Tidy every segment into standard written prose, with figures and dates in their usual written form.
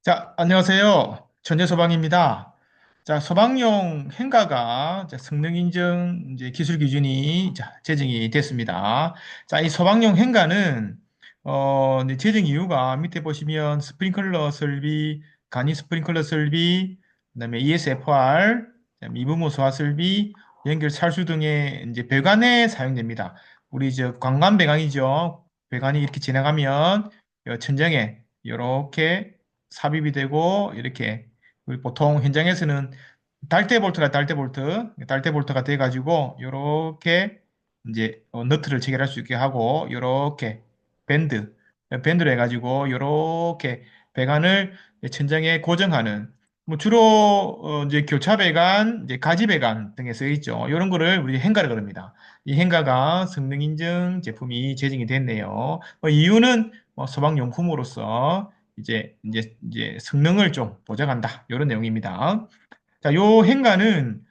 자, 안녕하세요. 전재소방입니다. 자, 소방용 hen가가 이제 성능 인증 이제 기술 기준이 제정이 됐습니다. 자, 이 소방용 hen가는 이제 제정 이유가 밑에 보시면 스프링클러 설비, 간이 스프링클러 설비, 그다음에 ESFR, 그다음에 이부모 소화 설비, 연결 살수 등의 이제 배관에 사용됩니다. 우리 저 관관 배관이죠. 배관이 이렇게 지나가면 요 천정에 이렇게 삽입이 되고 이렇게 우리 보통 현장에서는 달대 볼트가 돼가지고 이렇게 이제 너트를 체결할 수 있게 하고 이렇게 밴드 밴드로 해가지고 이렇게 배관을 천장에 고정하는 뭐 주로 이제 교차 배관, 이제 가지 배관 등에 쓰여 있죠. 이런 거를 우리 hen가라 그럽니다. 이 hen가가 성능 인증 제품이 제정이 됐네요. 이유는 소방용품으로서 이제 성능을 좀 보장한다. 이런 내용입니다. 자, 요 행가는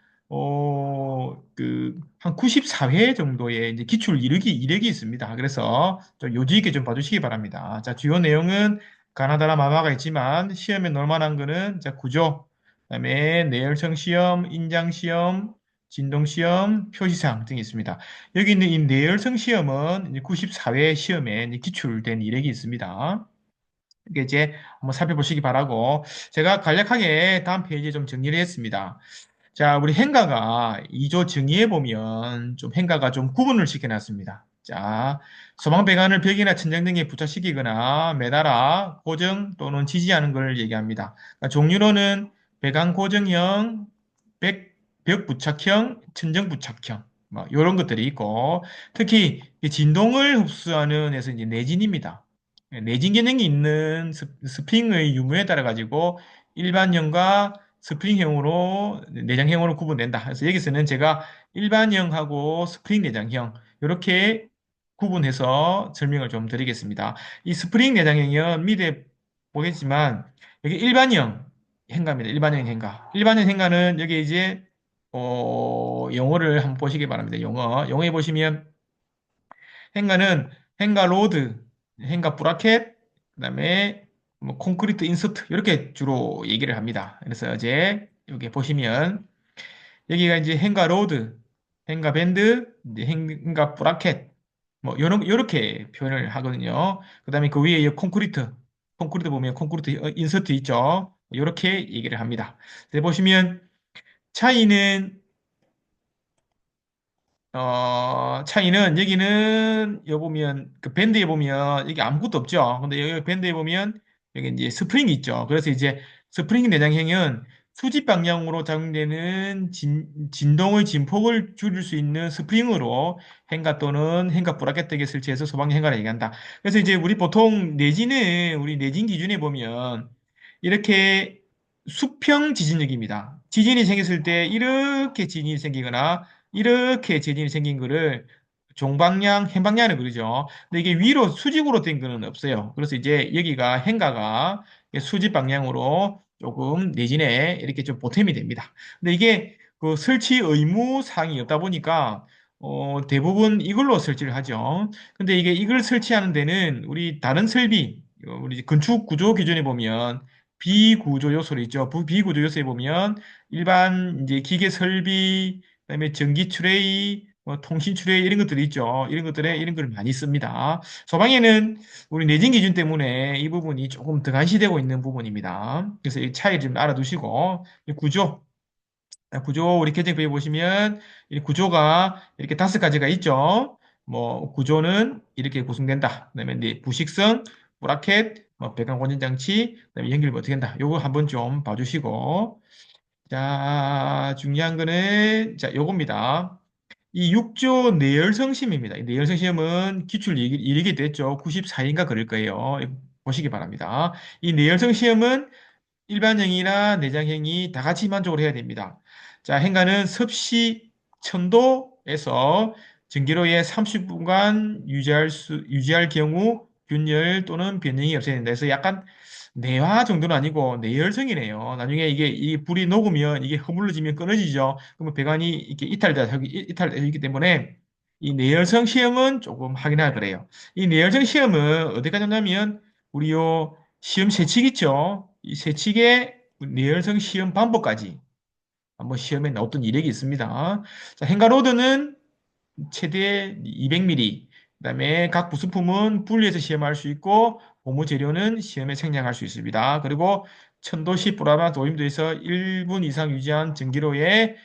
한 94회 정도의 이제 기출 이력이 있습니다. 그래서 좀 요지 있게 좀 봐주시기 바랍니다. 자, 주요 내용은 가나다라 마마가 있지만 시험에 넣을 만한 거는 자, 구조, 그다음에 내열성 시험, 인장 시험, 진동 시험, 표시사항 등이 있습니다. 여기 있는 이 내열성 시험은 94회 시험에 이제 기출된 이력이 있습니다. 이게 이제 한번 살펴보시기 바라고 제가 간략하게 다음 페이지에 좀 정리를 했습니다. 자, 우리 행가가 2조 정의해 보면 좀 행가가 좀 구분을 시켜놨습니다. 자, 소방배관을 벽이나 천장 등에 부착시키거나 매달아 고정 또는 지지하는 걸 얘기합니다. 그러니까 종류로는 배관 고정형, 벽 부착형, 천정 부착형 뭐 이런 것들이 있고 특히 이 진동을 흡수하는 에서 이제 내진입니다. 내진 기능이 있는 스프링의 유무에 따라 가지고 일반형과 스프링형으로 내장형으로 구분된다. 그래서 여기서는 제가 일반형하고 스프링 내장형 이렇게 구분해서 설명을 좀 드리겠습니다. 이 스프링 내장형은 밑에 보겠지만 여기 일반형 행가입니다. 일반형 행가. 일반형 행가는 여기 이제 영어를 한번 보시기 바랍니다. 영어에 보시면 행가는 행가 로드, 행가 브라켓, 그다음에 뭐 콘크리트 인서트 이렇게 주로 얘기를 합니다. 그래서 이제 여기 보시면 여기가 이제 행가 로드, 행가 밴드, 이제 행가 브라켓 뭐 요렇게 표현을 하거든요. 그다음에 그 위에 이 콘크리트 보면 콘크리트 인서트 있죠. 이렇게 얘기를 합니다. 그래서 보시면 차이는 차이는 여기는 여기 보면 그 밴드에 보면 여기 아무것도 없죠. 근데 여기 밴드에 보면 여기 이제 스프링이 있죠. 그래서 이제 스프링 내장형은 수직 방향으로 작용되는 진동의 진폭을 줄일 수 있는 스프링으로 행가 또는 행가 브라켓 등에 설치해서 소방 행가를 얘기한다. 그래서 이제 우리 보통 내진은 우리 내진 기준에 보면 이렇게 수평 지진력입니다. 지진이 생겼을 때 이렇게 지진이 생기거나 이렇게 재진이 생긴 거를 종방향, 행방향을 그리죠. 근데 이게 위로 수직으로 된 거는 없어요. 그래서 이제 여기가 행가가 수직 방향으로 조금 내진에 이렇게 좀 보탬이 됩니다. 근데 이게 그 설치 의무 사항이 없다 보니까 대부분 이걸로 설치를 하죠. 근데 이게 이걸 설치하는 데는 우리 다른 설비, 우리 건축 구조 기준에 보면 비구조 요소로 있죠. 비구조 요소에 보면 일반 이제 기계 설비 그다음에 전기 트레이, 뭐 통신 트레이 이런 것들이 있죠. 이런 것들에 이런 걸 많이 씁니다. 소방에는 우리 내진 기준 때문에 이 부분이 조금 등한시되고 있는 부분입니다. 그래서 이 차이를 좀 알아두시고 이 구조 우리 개정표에 보시면 이 구조가 이렇게 5가지가 있죠. 뭐 구조는 이렇게 구성된다. 그다음에 이제 부식성, 브라켓, 뭐 배관 건전 장치, 그다음에 연결이 어떻게 된다. 요거 한번 좀 봐주시고 자, 중요한 거는, 자, 요겁니다. 이 6조 내열성 시험입니다. 이 내열성 시험은 기출 이르게 됐죠. 94인가 그럴 거예요. 이거 보시기 바랍니다. 이 내열성 시험은 일반형이나 내장형이 다 같이 만족을 해야 됩니다. 자, 행가는 섭씨 1000도에서 전기로의 30분간 유지할 경우 균열 또는 변형이 없어야 된다. 그래서 약간 내화 정도는 아니고 내열성이네요. 나중에 이게 이 불이 녹으면 이게 허물어지면 끊어지죠. 그러면 배관이 이렇게 이탈되기 때문에 이 내열성 시험은 조금 하긴 하 그래요. 이 내열성 시험은 어디까지 하냐면 우리 요 시험 세칙 있죠. 이 세칙의 내열성 시험 방법까지 한번 시험에 나왔던 이력이 있습니다. 자, 행가로드는 최대 200mm. 그다음에 각 부수품은 분리해서 시험할 수 있고 고무 재료는 시험에 생략할 수 있습니다. 그리고 천도시 프라마 도임도에서 1분 이상 유지한 전기로에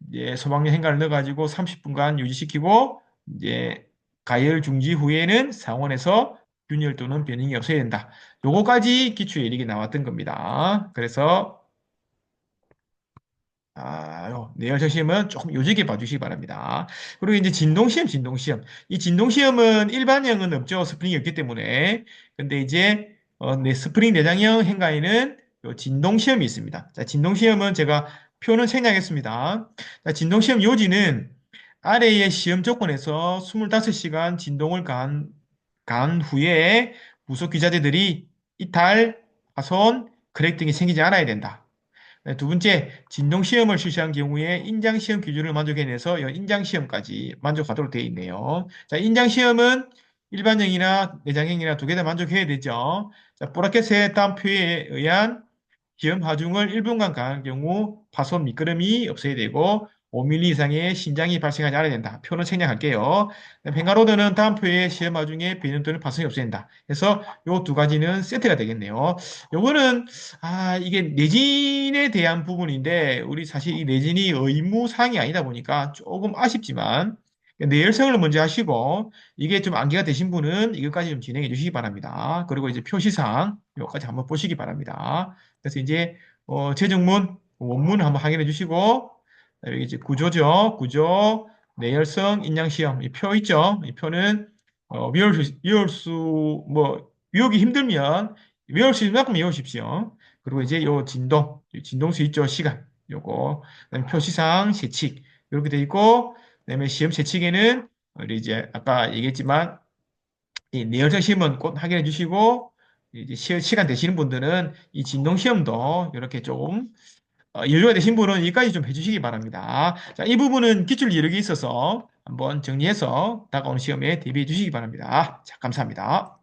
이제 소방용 행가를 넣어가지고 30분간 유지시키고 이제 가열 중지 후에는 상온에서 균열 또는 변형이 없어야 된다. 요거까지 기출 예lik이 나왔던 겁니다. 그래서 내열적 시험은 조금 요지게 봐주시기 바랍니다. 그리고 이제 진동시험, 진동시험. 이 진동시험은 일반형은 없죠. 스프링이 없기 때문에. 근데 이제, 스프링 내장형 행가에는 요 진동시험이 있습니다. 자, 진동시험은 제가 표는 생략했습니다. 자, 진동시험 요지는 아래의 시험 조건에서 25시간 진동을 가한 후에 부속 기자재들이 이탈, 파손, 크랙 등이 생기지 않아야 된다. 네, 두 번째, 진동시험을 실시한 경우에 인장시험 기준을 만족해내서 인장시험까지 만족하도록 되어 있네요. 자, 인장시험은 일반형이나 내장형이나 두 개 다 만족해야 되죠. 자, 브라켓의 다음 표에 의한 기염 하중을 1분간 가한 경우 파손 미끄럼이 없어야 되고 5mm 이상의 신장이 발생하지 않아야 된다. 표는 생략할게요. 벵가로드는 다음 표에 시험 하중에 배는 또는 파손이 없어야 된다. 그래서 요 두 가지는 세트가 되겠네요. 요거는 이게 내진에 대한 부분인데 우리 사실 이 내진이 의무사항이 아니다 보니까 조금 아쉽지만 내열성을 먼저 하시고 이게 좀 암기가 되신 분은 이것까지 좀 진행해 주시기 바랍니다. 그리고 이제 표시상 요까지 한번 보시기 바랍니다. 그래서 이제 최종문 원문 한번 확인해 주시고 여기 이제 구조죠. 구조, 내열성, 인양시험 이 표 있죠. 이 표는 외우기 힘들면 외울 수 있는 만큼 외우십시오. 그리고 이제 요 진동수 있죠. 시간 요거 그다음에 표시상 세칙 이렇게 돼 있고 그다음에 시험 세칙에는 우리 이제 아까 얘기했지만 이 내열성 시험은 꼭 확인해 주시고 이제 시간 되시는 분들은 이 진동 시험도 이렇게 좀 여유가 되신 분은 여기까지 좀 해주시기 바랍니다. 자, 이 부분은 기출 이력이 있어서 한번 정리해서 다가오는 시험에 대비해 주시기 바랍니다. 자, 감사합니다.